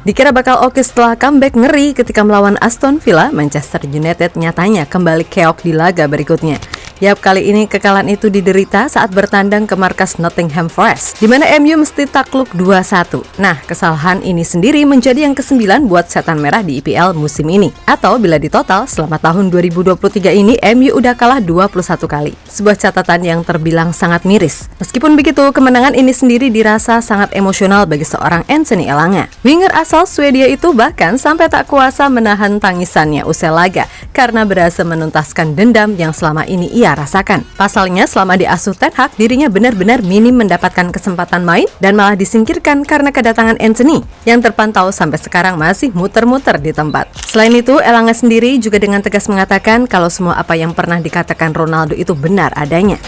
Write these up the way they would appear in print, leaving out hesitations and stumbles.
Dikira bakal oke setelah comeback, ngeri ketika melawan Aston Villa, Manchester United nyatanya kembali keok di laga berikutnya. Yap, kali ini kekalahan itu diderita saat bertandang ke markas Nottingham Forest, di mana MU mesti takluk 2-1. Nah, kesalahan ini sendiri menjadi yang ke-9 buat setan merah di IPL musim ini. Atau bila ditotal, selama tahun 2023 ini MU udah kalah 21 kali. Sebuah catatan yang terbilang sangat miris. Meskipun begitu, kemenangan ini sendiri dirasa sangat emosional bagi seorang Anthony Elanga. Winger asal Swedia itu bahkan sampai tak kuasa menahan tangisannya usai laga karena berhasil menuntaskan dendam yang selama ini ia rasakan. Pasalnya, selama diasuh Ten Hag, dirinya benar-benar minim mendapatkan kesempatan main dan malah disingkirkan karena kedatangan Anthony yang terpantau sampai sekarang masih muter-muter di tempat. Selain itu, Elanga sendiri juga dengan tegas mengatakan kalau semua apa yang pernah dikatakan Ronaldo itu benar adanya.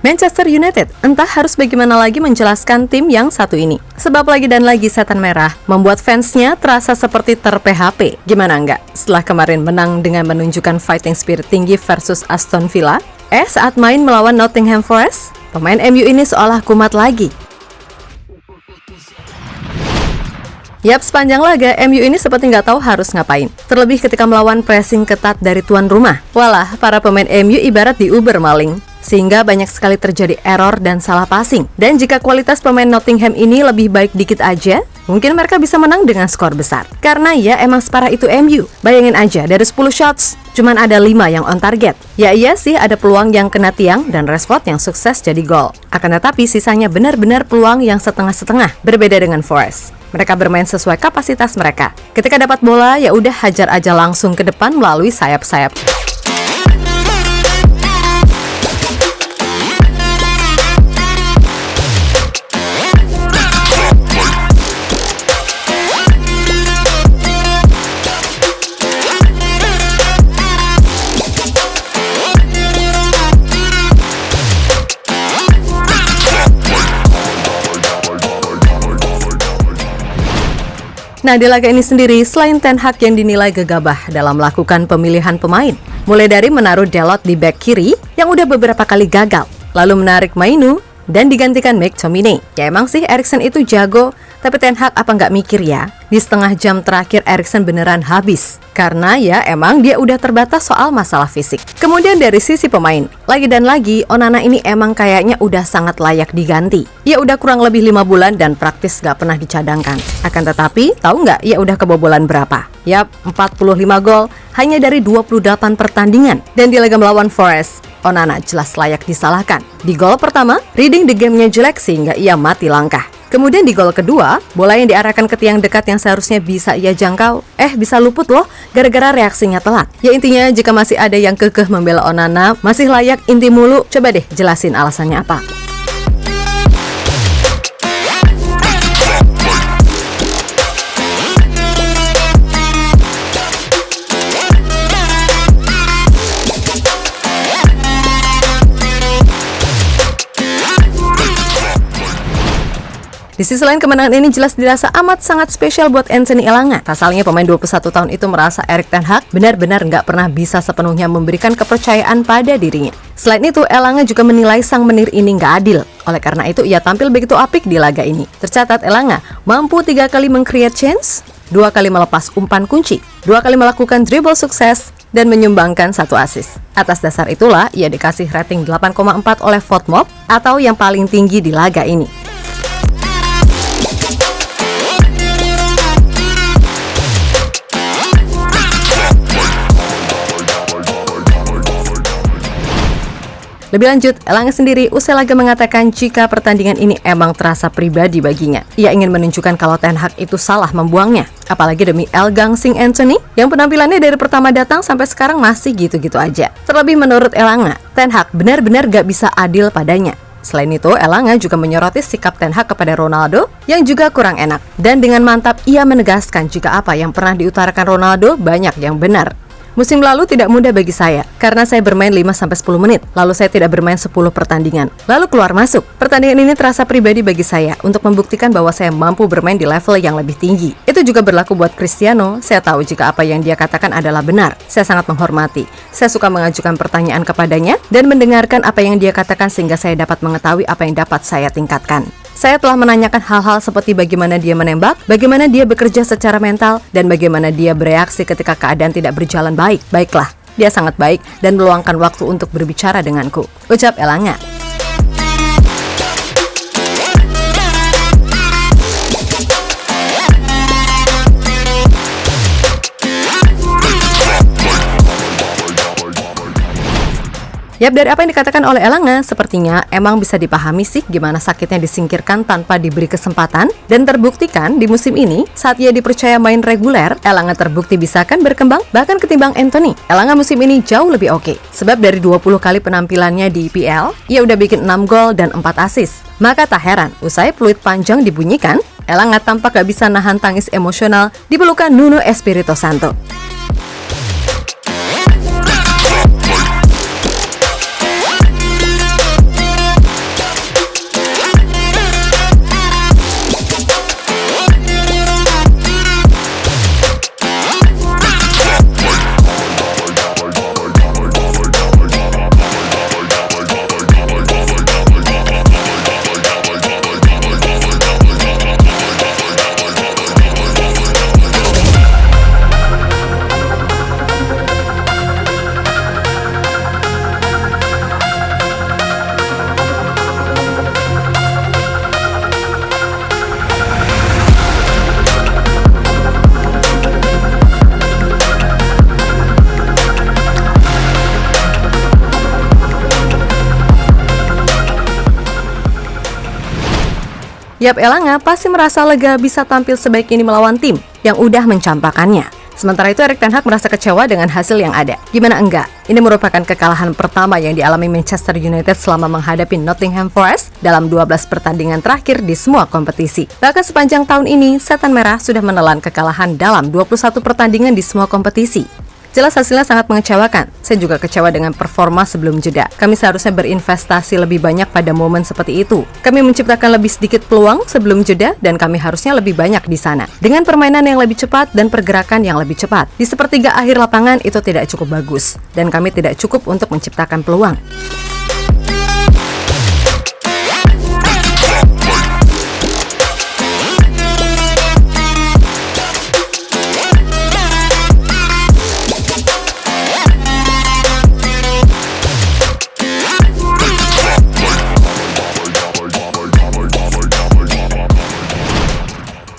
Manchester United entah harus bagaimana lagi menjelaskan tim yang satu ini. Sebab lagi dan lagi setan merah membuat fansnya terasa seperti ter-PHP. Gimana enggak? Setelah kemarin menang dengan menunjukkan fighting spirit tinggi versus Aston Villa, saat main melawan Nottingham Forest, pemain MU ini seolah kumat lagi. Yap, sepanjang laga, MU ini seperti nggak tahu harus ngapain. Terlebih ketika melawan pressing ketat dari tuan rumah. Walah, para pemain MU ibarat diuber maling. Sehingga banyak sekali terjadi error dan salah passing. Dan jika kualitas pemain Nottingham ini lebih baik dikit aja, mungkin mereka bisa menang dengan skor besar. Karena ya emang separah itu MU. Bayangin aja, dari 10 shots, cuman ada 5 yang on target. Ya iya sih, ada peluang yang kena tiang dan Rashford yang sukses jadi gol. Akan tetapi sisanya benar-benar peluang yang setengah-setengah. Berbeda dengan Forest. Mereka bermain sesuai kapasitas mereka. Ketika dapat bola, ya udah hajar aja langsung ke depan melalui sayap-sayap. Nah, di laga ini sendiri, selain Ten Hag yang dinilai gegabah dalam melakukan pemilihan pemain, mulai dari menaruh Dalot di bek kiri yang udah beberapa kali gagal, lalu menarik Mainu dan digantikan McTominay. Ya emang sih Eriksen itu jago, tapi Ten Hag apa nggak mikir ya? Di setengah jam terakhir Eriksen beneran habis. Karena ya emang dia udah terbatas soal masalah fisik. Kemudian dari sisi pemain, lagi dan lagi Onana ini emang kayaknya udah sangat layak diganti. Ya udah kurang lebih 5 bulan dan praktis gak pernah dicadangkan. Akan tetapi, tahu nggak ya udah kebobolan berapa? Yap, 45 gol hanya dari 28 pertandingan. Dan di laga melawan Forest, Onana jelas layak disalahkan. Di gol pertama, reading the game-nya jelek sehingga ia mati langkah. Kemudian di gol kedua, bola yang diarahkan ke tiang dekat yang seharusnya bisa ia jangkau, bisa luput loh gara-gara reaksinya telat. Ya intinya jika masih ada yang kekeh membela Onana, masih layak inti mulu, coba deh jelasin alasannya apa. Di sisi lain, kemenangan ini jelas dirasa amat sangat spesial buat Anthony Elanga. Pasalnya pemain 21 tahun itu merasa Erik ten Hag benar-benar nggak pernah bisa sepenuhnya memberikan kepercayaan pada dirinya. Selain itu, Elanga juga menilai sang menir ini nggak adil. Oleh karena itu, ia tampil begitu apik di laga ini. Tercatat Elanga mampu 3 kali meng-create chance, 2 kali melepas umpan kunci, 2 kali melakukan dribble sukses, dan menyumbangkan 1 assist. Atas dasar itulah, ia dikasih rating 8,4 oleh FotMob atau yang paling tinggi di laga ini. Lebih lanjut, Elanga sendiri usai laga mengatakan jika pertandingan ini emang terasa pribadi baginya. Ia ingin menunjukkan kalau Ten Hag itu salah membuangnya. Apalagi demi El Gangsing Anthony yang penampilannya dari pertama datang sampai sekarang masih gitu-gitu aja. Terlebih menurut Elanga, Ten Hag benar-benar gak bisa adil padanya. Selain itu, Elanga juga menyoroti sikap Ten Hag kepada Ronaldo yang juga kurang enak. Dan dengan mantap ia menegaskan jika apa yang pernah diutarakan Ronaldo banyak yang benar. Musim lalu tidak mudah bagi saya, karena saya bermain 5-10 menit, lalu saya tidak bermain 10 pertandingan, lalu keluar masuk. Pertandingan ini terasa pribadi bagi saya, untuk membuktikan bahwa saya mampu bermain di level yang lebih tinggi. Itu juga berlaku buat Cristiano, saya tahu jika apa yang dia katakan adalah benar. Saya sangat menghormati. Saya suka mengajukan pertanyaan kepadanya, dan mendengarkan apa yang dia katakan sehingga saya dapat mengetahui apa yang dapat saya tingkatkan. Saya telah menanyakan hal-hal seperti bagaimana dia menembak, bagaimana dia bekerja secara mental, dan bagaimana dia bereaksi ketika keadaan tidak berjalan baik. Baiklah, dia sangat baik dan meluangkan waktu untuk berbicara denganku, ucap Elanga. Yap, dari apa yang dikatakan oleh Elanga, sepertinya emang bisa dipahami sih gimana sakitnya disingkirkan tanpa diberi kesempatan. Dan terbuktikan di musim ini, saat ia dipercaya main reguler, Elanga terbukti bisa kan berkembang, bahkan ketimbang Anthony. Elanga musim ini jauh lebih oke, sebab dari 20 kali penampilannya di IPL, ia udah bikin 6 gol dan 4 assist. Maka tak heran, usai peluit panjang dibunyikan, Elanga tampak gak bisa nahan tangis emosional di pelukan Nuno Espirito Santo. Yap, Elanga pasti merasa lega bisa tampil sebaik ini melawan tim yang udah mencampakannya. Sementara itu Erik ten Hag merasa kecewa dengan hasil yang ada. Gimana enggak? Ini merupakan kekalahan pertama yang dialami Manchester United selama menghadapi Nottingham Forest dalam 12 pertandingan terakhir di semua kompetisi. Bahkan sepanjang tahun ini, Setan Merah sudah menelan kekalahan dalam 21 pertandingan di semua kompetisi. Jelas hasilnya sangat mengecewakan. Saya juga kecewa dengan performa sebelum jeda. Kami seharusnya berinvestasi lebih banyak pada momen seperti itu. Kami menciptakan lebih sedikit peluang sebelum jeda dan kami harusnya lebih banyak di sana. Dengan permainan yang lebih cepat dan pergerakan yang lebih cepat. Di sepertiga akhir lapangan itu tidak cukup bagus dan kami tidak cukup untuk menciptakan peluang.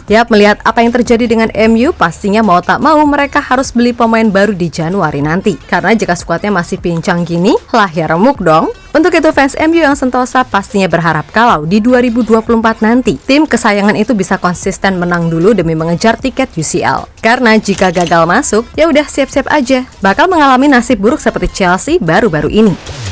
Yap, melihat apa yang terjadi dengan MU, pastinya mau tak mau mereka harus beli pemain baru di Januari nanti. Karena jika skuadnya masih pincang gini, lah ya remuk dong. Untuk itu fans MU yang sentosa pastinya berharap kalau di 2024 nanti, tim kesayangan itu bisa konsisten menang dulu demi mengejar tiket UCL. Karena jika gagal masuk, ya udah siap-siap aja, bakal mengalami nasib buruk seperti Chelsea baru-baru ini.